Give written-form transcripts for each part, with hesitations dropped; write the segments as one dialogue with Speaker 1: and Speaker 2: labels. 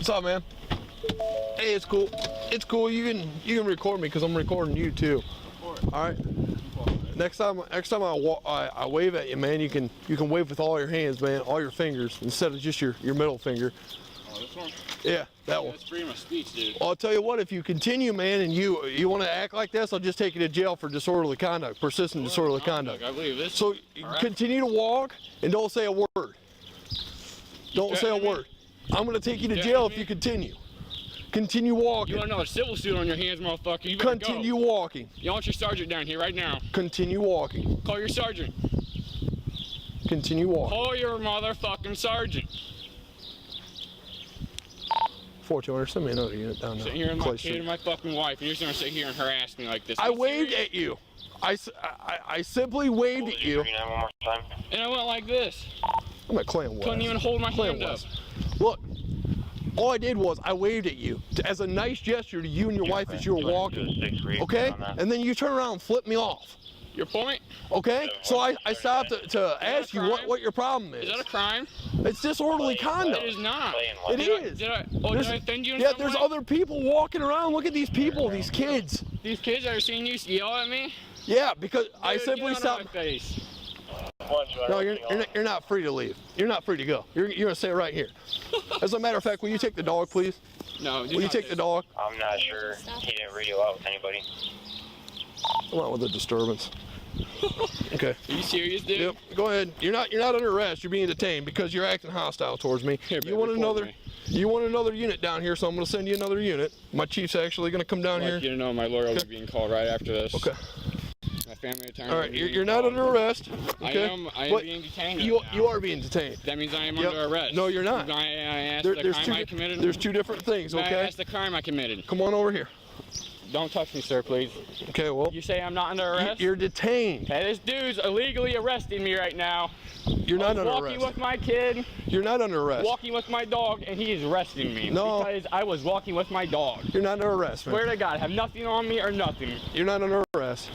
Speaker 1: What's up, man? Hey, it's cool. It's cool. You can record me because I'm recording you too. All right. Next time I wave at you, man, you can wave with all your hands, man, all your fingers instead of just your middle finger.
Speaker 2: Oh, this one?
Speaker 1: Yeah, that one.
Speaker 2: That's freedom of speech, dude.
Speaker 1: Well, I'll tell you what, if you continue, man, and you want to act like this, I'll just take you to jail for disorderly conduct, persistent disorderly conduct.
Speaker 2: I believe this.
Speaker 1: So continue to walk and don't say a word. Don't say a word. I'm going to take you to jail if you continue. Continue walking.
Speaker 2: You want another civil suit on your hands, motherfucker? You better
Speaker 1: Continue
Speaker 2: go.
Speaker 1: walking.
Speaker 2: You want your sergeant down here right now.
Speaker 1: Continue walking.
Speaker 2: Call your sergeant.
Speaker 1: Continue walking.
Speaker 2: Call your motherfucking sergeant.
Speaker 1: 4200, send me another unit down there.
Speaker 2: Sitting here with my kid and my fucking wife, and you're just gonna sit here and harass me like this.
Speaker 1: I waved at you. I simply waved at you.
Speaker 2: And I went like this.
Speaker 1: I'm at Clan West.
Speaker 2: Couldn't even hold my hand up.
Speaker 1: Look, all I did was I waved at you as a nice gesture to you and your wife as you were walking. Okay? And then you turn around and flip me off.
Speaker 2: Your point?
Speaker 1: Okay? So I stopped to ask you what your problem is.
Speaker 2: Is that a crime?
Speaker 1: It's disorderly conduct.
Speaker 2: It is not.
Speaker 1: It is.
Speaker 2: Did I offend you in
Speaker 1: Yeah,
Speaker 2: some
Speaker 1: there's
Speaker 2: way?
Speaker 1: other people walking around. Look at these people, these kids.
Speaker 2: These kids that are seeing you yell at me?
Speaker 1: Yeah, because I
Speaker 2: Dude,
Speaker 1: simply
Speaker 2: get out of
Speaker 1: stopped.
Speaker 2: my face.
Speaker 1: No, you're not free to leave. You're not free to go. You're gonna stay right here. As a matter of fact, will you take the dog, please?
Speaker 2: No.
Speaker 1: Will you take the dog?
Speaker 3: I'm not sure. He didn't radio out with anybody.
Speaker 1: Come on with the disturbance. Okay.
Speaker 2: Are you serious, dude?
Speaker 1: Yep. Go ahead. You're not under arrest. You're being detained because you're acting hostile towards me.
Speaker 2: Here,
Speaker 1: You want another unit down here, so I'm gonna send you another unit. My chief's actually gonna come down
Speaker 2: I'd
Speaker 1: here.
Speaker 2: like you to know my lawyer will be being called right after this.
Speaker 1: Okay.
Speaker 2: My family attorney.
Speaker 1: All right. You're not under arrest. Okay.
Speaker 2: I am being detained.
Speaker 1: You
Speaker 2: right now.
Speaker 1: are being detained.
Speaker 2: That means I am under arrest.
Speaker 1: No, you're not.
Speaker 2: I asked the crime I committed.
Speaker 1: There's two different things.
Speaker 2: I
Speaker 1: Okay.
Speaker 2: asked the crime I committed.
Speaker 1: Come on over here.
Speaker 2: Don't touch me, sir, please.
Speaker 1: Okay. Well.
Speaker 2: You say I'm not under arrest?
Speaker 1: You're detained.
Speaker 2: Hey, this dude's illegally arresting me right now.
Speaker 1: You're not under
Speaker 2: walking
Speaker 1: arrest.
Speaker 2: with my kid.
Speaker 1: You're not under arrest.
Speaker 2: Walking with my dog, and he is arresting me.
Speaker 1: No.
Speaker 2: Because I was walking with my dog.
Speaker 1: You're not under arrest, man.
Speaker 2: Swear to God, I have nothing on me or nothing.
Speaker 1: You're not under arrest.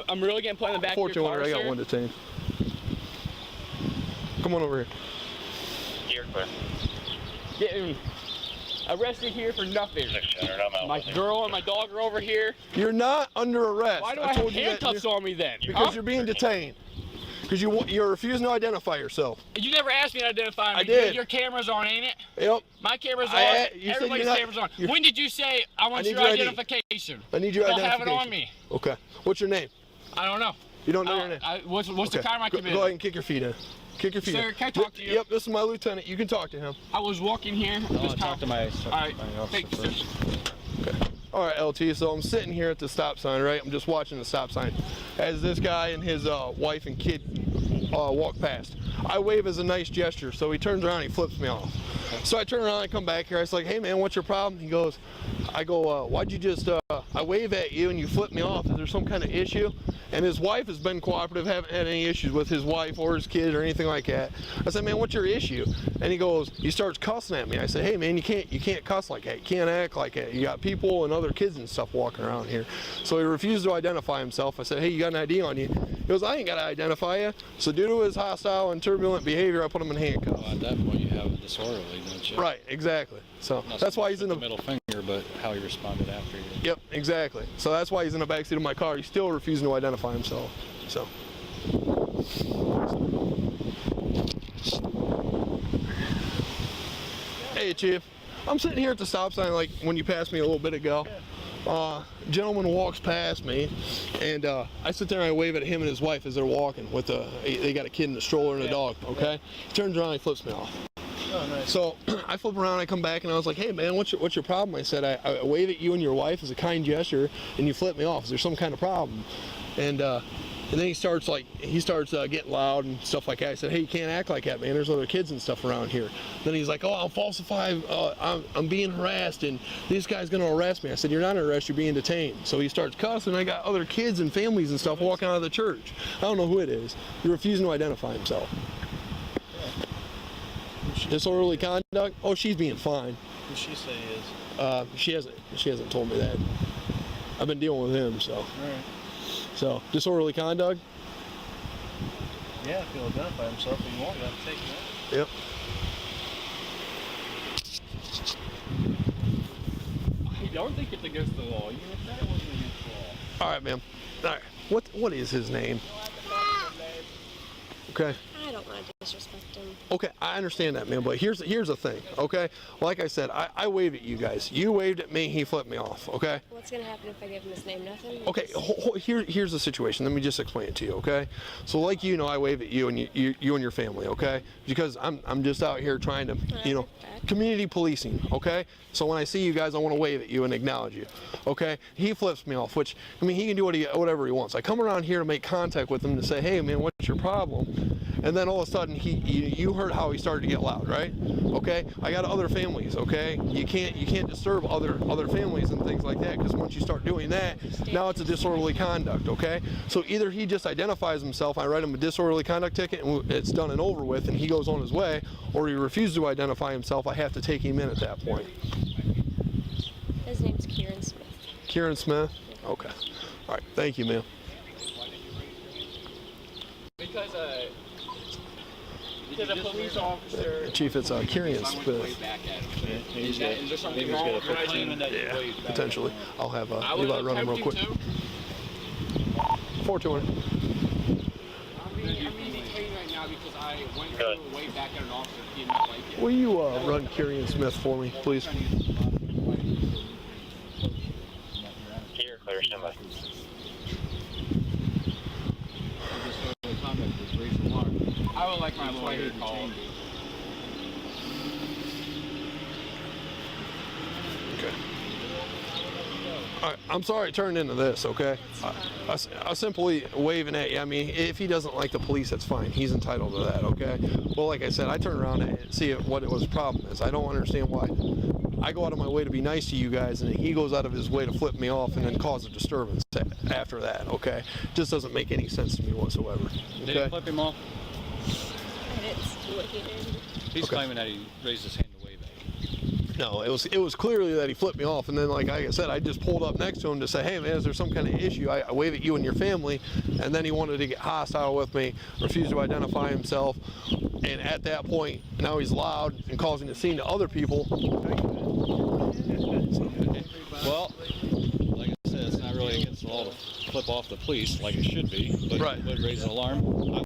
Speaker 2: I'm really getting put in the back of your car,
Speaker 1: 4200, I got
Speaker 2: sir?
Speaker 1: one detained. Come on over here.
Speaker 3: Here, quick.
Speaker 2: Getting arrested here for nothing. My girl and my dog are over here.
Speaker 1: You're not under arrest.
Speaker 2: Why do I have handcuffs on me then?
Speaker 1: Because you're being detained. Because you're refusing to identify yourself.
Speaker 2: You never asked me to identify me.
Speaker 1: I did.
Speaker 2: Your camera's on, ain't it?
Speaker 1: Yep.
Speaker 2: My camera's on.
Speaker 1: You said
Speaker 2: Everybody's
Speaker 1: you're not-
Speaker 2: camera's on.
Speaker 1: you're-
Speaker 2: When did you say I want
Speaker 1: I need
Speaker 2: your
Speaker 1: your ID.
Speaker 2: identification?
Speaker 1: I need your
Speaker 2: I'll
Speaker 1: identification.
Speaker 2: have it on me.
Speaker 1: Okay. What's your name?
Speaker 2: I don't know.
Speaker 1: You don't know your name?
Speaker 2: What's the crime I committed?
Speaker 1: Go ahead and kick your feet in. Kick your feet in.
Speaker 2: Sir, can I talk to you?
Speaker 1: Yep, this is my lieutenant. You can talk to him.
Speaker 2: I was walking here.
Speaker 4: Talk to my
Speaker 2: All right. Thank you, sir.
Speaker 1: Okay. All right, LT, so I'm sitting here at the stop sign, right? I'm just watching the stop sign as this guy and his wife and kid walk past. I wave as a nice gesture, so he turns around and he flips me off. So I turn around and come back here. I was like, hey, man, what's your problem? He goes, why'd you just, I wave at you and you flip me off. Is there some kind of issue? And his wife has been cooperative, haven't had any issues with his wife or his kid or anything like that. I said, man, what's your issue? And he starts cussing at me. I said, hey, man, you can't cuss like that. You can't act like that. You got people and other kids and stuff walking around here. So he refused to identify himself. I said, hey, you got an ID on you? He goes, I ain't got to identify you. So due to his hostile and turbulent behavior, I put him in handcuffs.
Speaker 4: Well, at that point, you have a disorderly, don't you?
Speaker 1: Right, exactly. So
Speaker 4: Not
Speaker 1: that's
Speaker 4: so
Speaker 1: why
Speaker 4: much
Speaker 1: he's in
Speaker 4: with
Speaker 1: the
Speaker 4: middle finger, but how he responded after you.
Speaker 1: Yep, exactly. So that's why he's in the backseat of my car. He's still refusing to identify himself. So. Hey, Chief. I'm sitting here at the stop sign like when you passed me a little bit ago. Gentleman walks past me, and I sit there and I wave at him and his wife as they're walking with they got a kid in a stroller and a dog, okay? He turns around and he flips me off.
Speaker 4: Oh, nice.
Speaker 1: So I flip around, I come back, and I was like, hey, man, what's your problem? I said, I wave at you and your wife as a kind gesture, and you flip me off. Is there some kind of problem? And then he starts getting loud and stuff like that. I said, hey, you can't act like that, man. There's other kids and stuff around here. Then he's like, oh, I'll falsify, I'm being harassed, and this guy's going to arrest me. I said, you're not under arrest, you're being detained. So he starts cussing. I got other kids and families and stuff walking out of the church. I don't know who it is. He's refusing to identify himself. Disorderly conduct? Oh, she's being fine.
Speaker 4: Who she say is?
Speaker 1: She hasn't told me that. I've been dealing with him, so.
Speaker 4: All right.
Speaker 1: So, disorderly conduct?
Speaker 4: Yeah, if he'll identify himself, he won't. You have to take him out.
Speaker 1: Yep.
Speaker 2: don't think it's against the law. You said it wasn't against the law.
Speaker 1: All right, ma'am. All right. What is his name? Okay.
Speaker 5: I don't want to disrespect him.
Speaker 1: Okay, I understand that, man, but here's the thing, okay? Like I said, I waved at you guys. You waved at me, he flipped me off, okay?
Speaker 5: What's going to happen if I give him his name? Nothing?
Speaker 1: Okay, here's the situation. Let me just explain it to you, okay? So like you know, I wave at you and you and your family, okay? Because I'm just out here trying to, you know, community policing, okay? So when I see you guys, I want to wave at you and acknowledge you, okay? He flips me off, which, I mean, he can do whatever he wants. I come around here to make contact with him to say, hey, man, what's your problem? And then all of a sudden, you heard how he started to get loud, right? Okay, I got other families. Okay, you can't disturb other families and things like that, because once you start doing that, now it's a disorderly conduct. Okay, so either he just identifies himself, I write him a disorderly conduct ticket, and it's done and over with, and he goes on his way, or he refuses to identify himself. I have to take him in at that point.
Speaker 5: His name's Kieran Smith.
Speaker 1: Kieran Smith. Okay. All right. Thank you, ma'am.
Speaker 2: Because a police officer.
Speaker 1: Chief, it's Kieran Smith.
Speaker 2: Is there something wrong with what I did?
Speaker 1: Yeah, potentially. I'll have
Speaker 2: I
Speaker 1: Levi
Speaker 2: was
Speaker 1: run him real quick.
Speaker 2: attempting to.
Speaker 1: 420.
Speaker 2: I'm being detained right now because I went through way back at an officer who did not like it.
Speaker 1: Will you run Kieran Smith for me, please?
Speaker 3: Here, clear, somebody.
Speaker 2: I would like my lawyer called.
Speaker 1: Okay. All right, I'm sorry it turned into this, okay? I simply waving at you. I mean, if he doesn't like the police, that's fine. He's entitled to that, okay? Well, like I said, I turned around and see what his problem is. I don't understand why. I go out of my way to be nice to you guys, and then he goes out of his way to flip me off and then cause a disturbance after that, okay? Just doesn't make any sense to me whatsoever. Okay?
Speaker 4: Did he flip him off?
Speaker 5: I didn't see what he did.
Speaker 4: He's claiming that he raised his hand to wave at you.
Speaker 1: No, it was clearly that he flipped me off, and then like I said, I just pulled up next to him to say, hey man, is there some kind of issue? I wave at you and your family, and then he wanted to get hostile with me, refused to identify himself, and at that point, now he's loud and causing a scene to other people.
Speaker 4: Well, like I said, it's not really against the law to flip off the police like it should be, but
Speaker 1: Right.
Speaker 4: it would raise an alarm.